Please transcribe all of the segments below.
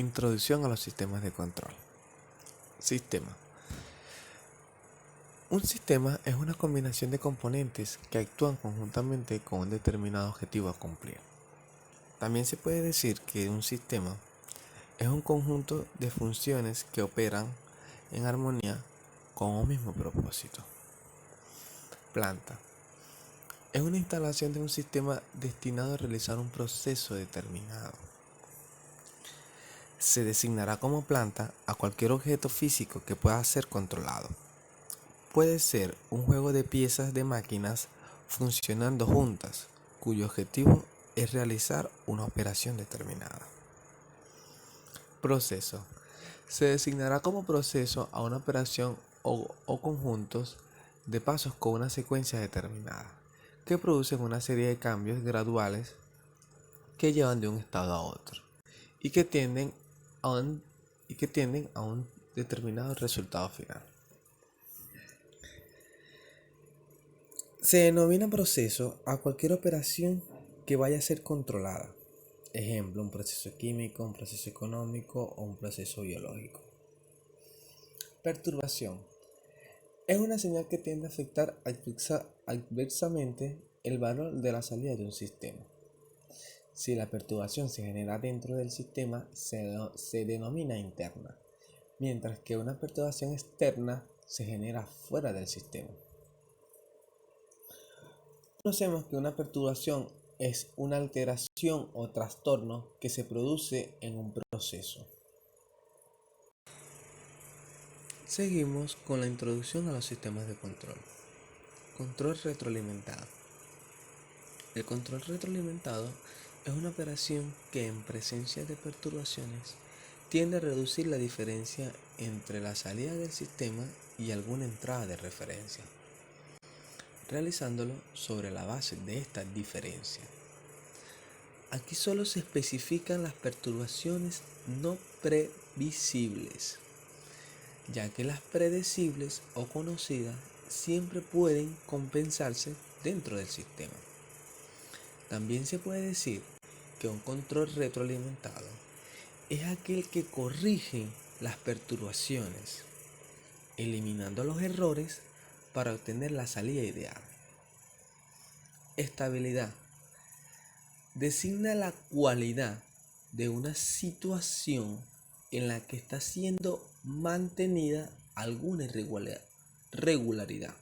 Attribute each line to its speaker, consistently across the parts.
Speaker 1: Introducción a los sistemas de control. Sistema. Un sistema es una combinación de componentes que actúan conjuntamente con un determinado objetivo a cumplir. También se puede decir que un sistema es un conjunto de funciones que operan en armonía con un mismo propósito. Planta. Es una instalación de un sistema destinado a realizar un proceso determinado. Se designará como planta a cualquier objeto físico que pueda ser controlado. Puede ser un juego de piezas de máquinas funcionando juntas, cuyo objetivo es realizar una operación determinada. Proceso. Se designará como proceso a una operación o conjuntos de pasos con una secuencia determinada, que producen una serie de cambios graduales que llevan de un estado a otro y que tienden a un determinado resultado final. Se denomina proceso a cualquier operación que vaya a ser controlada. Ejemplo, un proceso químico, un proceso económico o un proceso biológico. Perturbación. Es una señal que tiende a afectar adversamente el valor de la salida de un sistema. Si la perturbación se genera dentro del sistema, se denomina interna, mientras que una perturbación externa se genera fuera del sistema. Conocemos que una perturbación es una alteración o trastorno que se produce en un proceso. Seguimos con la introducción a los sistemas de control. Control retroalimentado. El control retroalimentado es una operación que en presencia de perturbaciones tiende a reducir la diferencia entre la salida del sistema y alguna entrada de referencia, realizándolo sobre la base de esta diferencia. Aquí solo se especifican las perturbaciones no previsibles, ya que las predecibles o conocidas siempre pueden compensarse dentro del sistema. También se puede decir que un control retroalimentado es aquel que corrige las perturbaciones, eliminando los errores para obtener la salida ideal. Estabilidad. Designa la cualidad de una situación en la que está siendo mantenida alguna regularidad.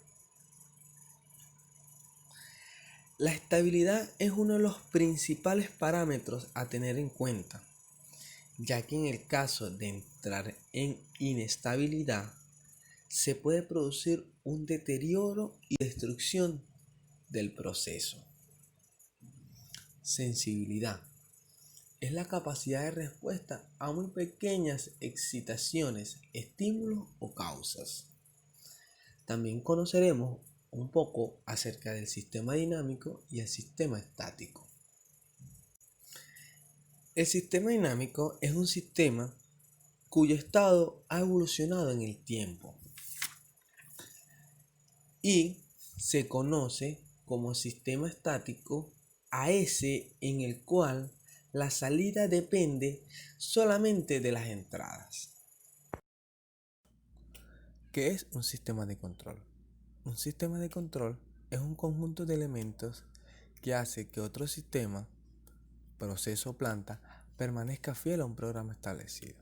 Speaker 1: La estabilidad es uno de los principales parámetros a tener en cuenta, ya que en el caso de entrar en inestabilidad, se puede producir un deterioro y destrucción del proceso. Sensibilidad. Es la capacidad de respuesta a muy pequeñas excitaciones, estímulos o causas. También conoceremos un poco acerca del sistema dinámico y el sistema estático. El sistema dinámico es un sistema cuyo estado ha evolucionado en el tiempo y se conoce como sistema estático a ese en el cual la salida depende solamente de las entradas. ¿Qué es un sistema de control? Un sistema de control es un conjunto de elementos que hace que otro sistema, proceso o planta, permanezca fiel a un programa establecido.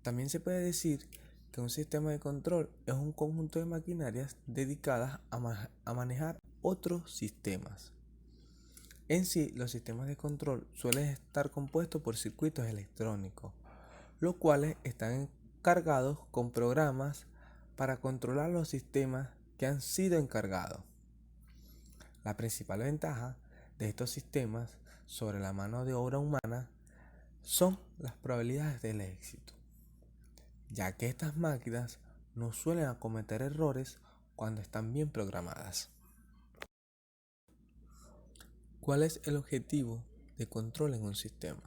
Speaker 1: También se puede decir que un sistema de control es un conjunto de maquinarias dedicadas a manejar otros sistemas. En sí, los sistemas de control suelen estar compuestos por circuitos electrónicos, los cuales están cargados con programas para controlar los sistemas que han sido encargados. La principal ventaja de estos sistemas sobre la mano de obra humana son las probabilidades del éxito, ya que estas máquinas no suelen cometer errores cuando están bien programadas. ¿Cuál es el objetivo de control en un sistema?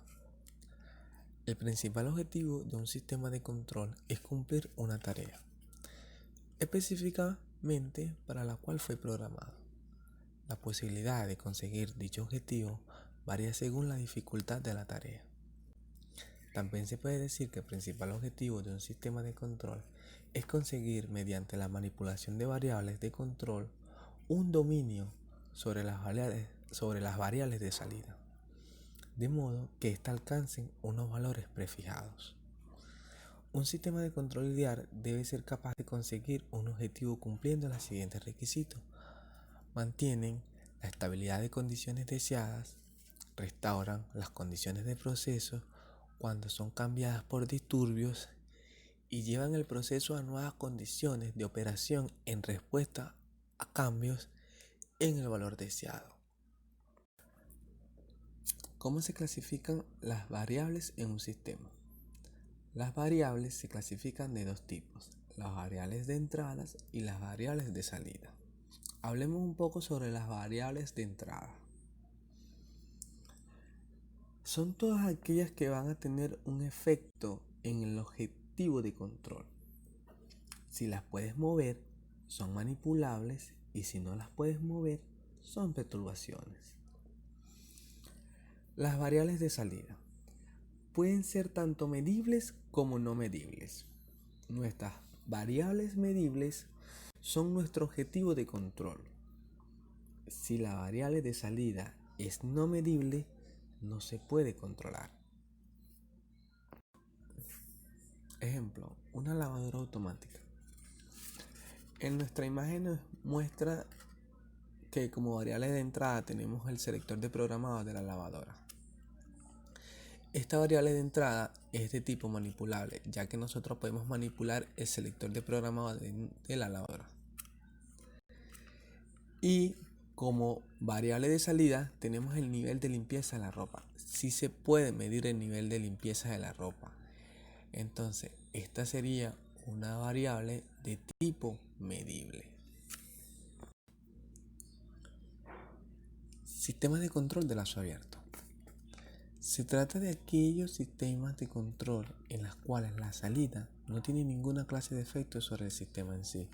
Speaker 1: El principal objetivo de un sistema de control es cumplir una tarea, específicamente para la cual fue programado. La posibilidad de conseguir dicho objetivo varía según la dificultad de la tarea. También se puede decir que el principal objetivo de un sistema de control es conseguir, mediante la manipulación de variables de control, un dominio sobre las variables de salida, de modo que ésta alcancen unos valores prefijados. Un sistema de control ideal debe ser capaz de conseguir un objetivo cumpliendo los siguientes requisitos. Mantienen la estabilidad de condiciones deseadas, restauran las condiciones de proceso cuando son cambiadas por disturbios y llevan el proceso a nuevas condiciones de operación en respuesta a cambios en el valor deseado. ¿Cómo se clasifican las variables en un sistema? Las variables se clasifican de dos tipos, las variables de entrada y las variables de salida. Hablemos un poco sobre las variables de entrada. Son todas aquellas que van a tener un efecto en el objetivo de control. Si las puedes mover, son manipulables, y si no las puedes mover, son perturbaciones. Las variables de salida pueden ser tanto medibles como no medibles. Nuestras variables medibles son nuestro objetivo de control. Si la variable de salida es no medible, no se puede controlar. Ejemplo, una lavadora automática. En nuestra imagen nos muestra que como variable de entrada tenemos el selector de programado de la lavadora. Esta variable de entrada es de tipo manipulable, ya que nosotros podemos manipular el selector de programado de la lavadora. Y como variable de salida tenemos el nivel de limpieza de la ropa. Sí se puede medir el nivel de limpieza de la ropa. Entonces, esta sería una variable de tipo medible. Sistema de control de lazo abierto. Se trata de aquellos sistemas de control en los cuales la salida no tiene ninguna clase de efecto sobre el sistema en sí,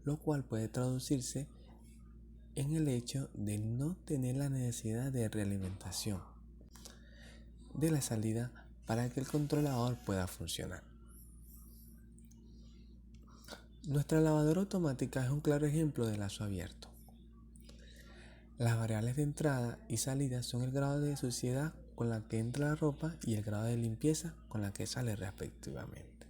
Speaker 1: lo cual puede traducirse en el hecho de no tener la necesidad de realimentación de la salida para que el controlador pueda funcionar. Nuestra lavadora automática es un claro ejemplo de lazo abierto. Las variables de entrada y salida son el grado de suciedad con la que entra la ropa y el grado de limpieza con la que sale respectivamente.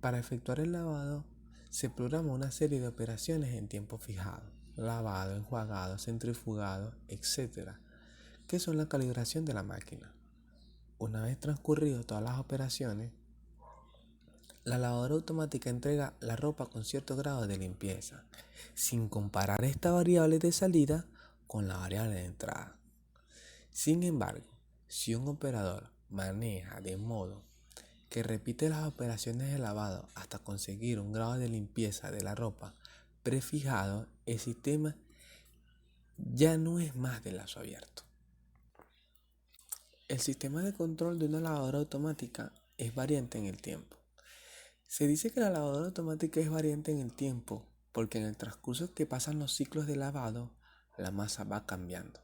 Speaker 1: Para efectuar el lavado se programa una serie de operaciones en tiempo fijado: lavado, enjuagado, centrifugado, etc., que son la calibración de la máquina. Una vez transcurrido todas las operaciones, la lavadora automática entrega la ropa con cierto grado de limpieza, sin comparar esta variable de salida con la variable de entrada. Sin embargo, si un operador maneja de modo que repite las operaciones de lavado hasta conseguir un grado de limpieza de la ropa prefijado, el sistema ya no es más de lazo abierto. El sistema de control de una lavadora automática es variante en el tiempo. Se dice que la lavadora automática es variante en el tiempo porque en el transcurso que pasan los ciclos de lavado, la masa va cambiando.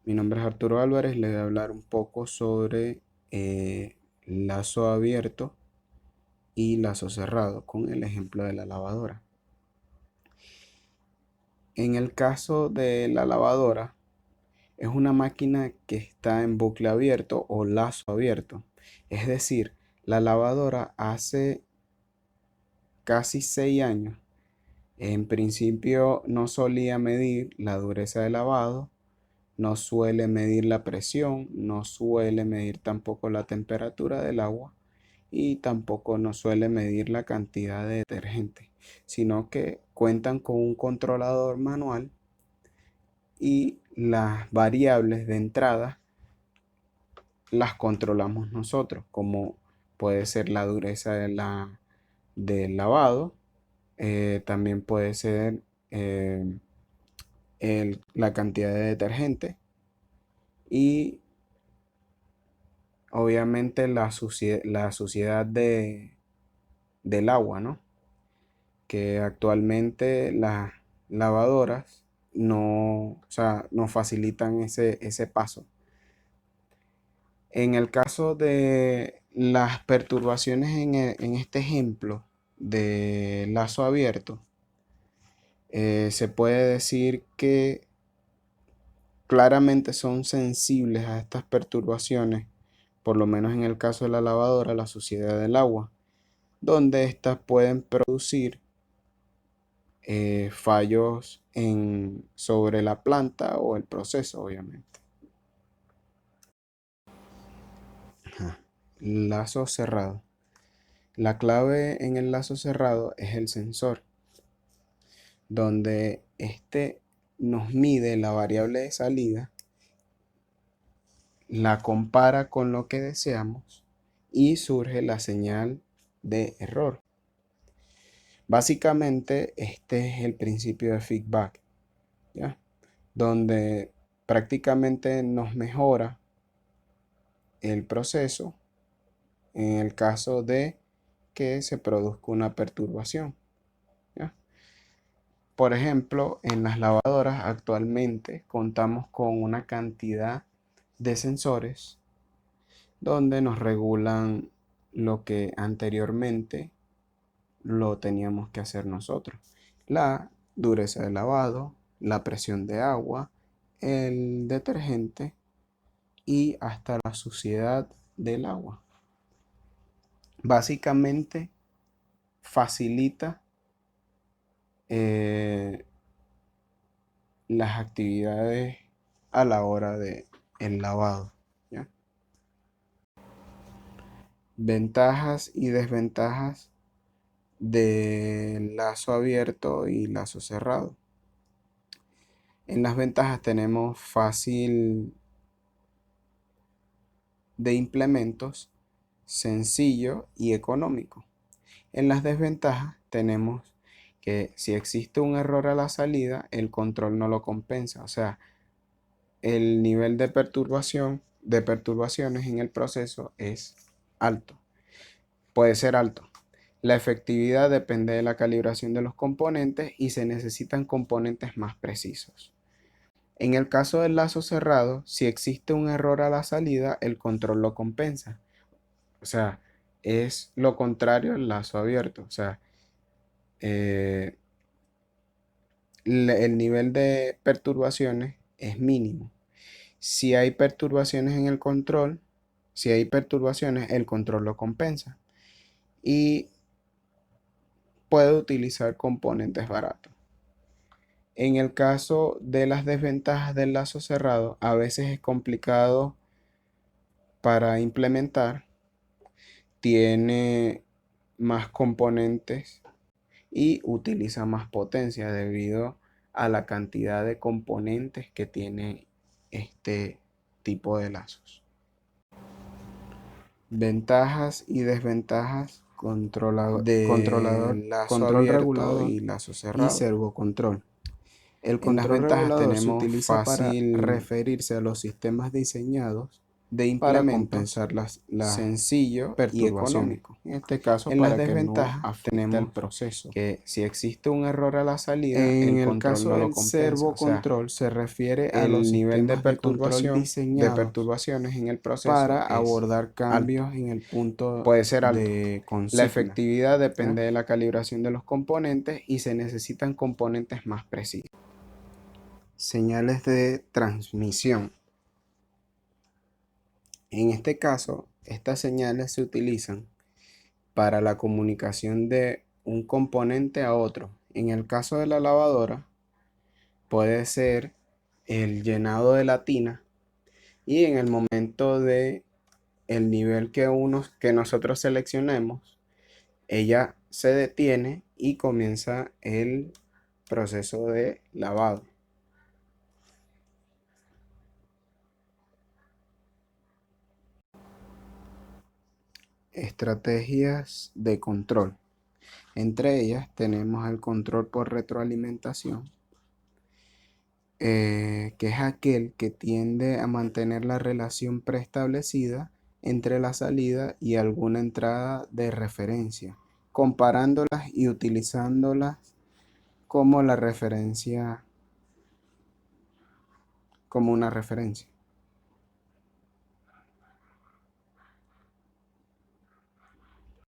Speaker 2: Mi nombre es Arturo Álvarez, le voy a hablar un poco sobre lazo abierto y lazo cerrado con el ejemplo de la lavadora. En el caso de la lavadora, es una máquina que está en bucle abierto o lazo abierto. Es decir, la lavadora hace casi 6 años, en principio no solía medir la dureza de lavado, no suele medir la presión, no suele medir tampoco la temperatura del agua y tampoco no suele medir la cantidad de detergente, sino que cuentan con un controlador manual y las variables de entrada las controlamos nosotros, como puede ser la dureza del lavado, también puede ser la cantidad de detergente y obviamente la suciedad del agua, ¿no? Que actualmente las lavadoras no, o sea, no facilitan ese paso. En el caso de las perturbaciones en este ejemplo de lazo abierto, se puede decir que claramente son sensibles a estas perturbaciones, por lo menos en el caso de la lavadora, la suciedad del agua, donde éstas pueden producir fallos sobre la planta o el proceso, obviamente. Ajá. Lazo cerrado. La clave en el lazo cerrado es el sensor, donde este nos mide la variable de salida, la compara con lo que deseamos y surge la señal de error. Básicamente, este es el principio de feedback, ¿ya? Donde prácticamente nos mejora el proceso en el caso de que se produzca una perturbación, ¿ya? Por ejemplo, en las lavadoras actualmente contamos con una cantidad de sensores donde nos regulan lo que anteriormente lo teníamos que hacer nosotros. La dureza de lavado, la presión de agua, el detergente y hasta la suciedad del agua. Básicamente facilita las actividades a la hora de el lavado, ¿ya? Ventajas y desventajas del lazo abierto y lazo cerrado. En las ventajas tenemos fácil de implementos, sencillo y económico. En las desventajas tenemos que si existe un error a la salida, el control no lo compensa. O sea, el nivel de perturbaciones en el proceso es alto. Puede ser alto. La efectividad depende de la calibración de los componentes y se necesitan componentes más precisos. En el caso del lazo cerrado, si existe un error a la salida, el control lo compensa. O sea, es lo contrario al lazo abierto. O sea, el nivel de perturbaciones es mínimo. Si hay perturbaciones en el control, si hay perturbaciones, el control lo compensa. Y puede utilizar componentes baratos. En el caso de las desventajas del lazo cerrado, a veces es complicado para implementar, tiene más componentes y utiliza más potencia debido a la cantidad de componentes que tiene este tipo de lazos. Ventajas y desventajas controlador, lazo control regulado y lazo cerrado y servocontrol. El control regulador se utiliza para referirse a los sistemas diseñados para compensar las sencillo y económico. En este caso, en las desventajas tenemos el proceso que si existe un error a la salida, en el caso del servocontrol se refiere a los nivel de perturbaciones en el proceso para abordar cambios en el punto puede ser alto. La efectividad depende de la calibración de los componentes y se necesitan componentes más precisos. Señales de transmisión. En este caso, estas señales se utilizan para la comunicación de un componente a otro. En el caso de la lavadora, puede ser el llenado de la tina y en el momento de el nivel que nosotros seleccionemos, ella se detiene y comienza el proceso de lavado. Estrategias de control. Entre ellas tenemos el control por retroalimentación, que es aquel que tiende a mantener la relación preestablecida entre la salida y alguna entrada de referencia, comparándolas y utilizándolas como la referencia, como una referencia.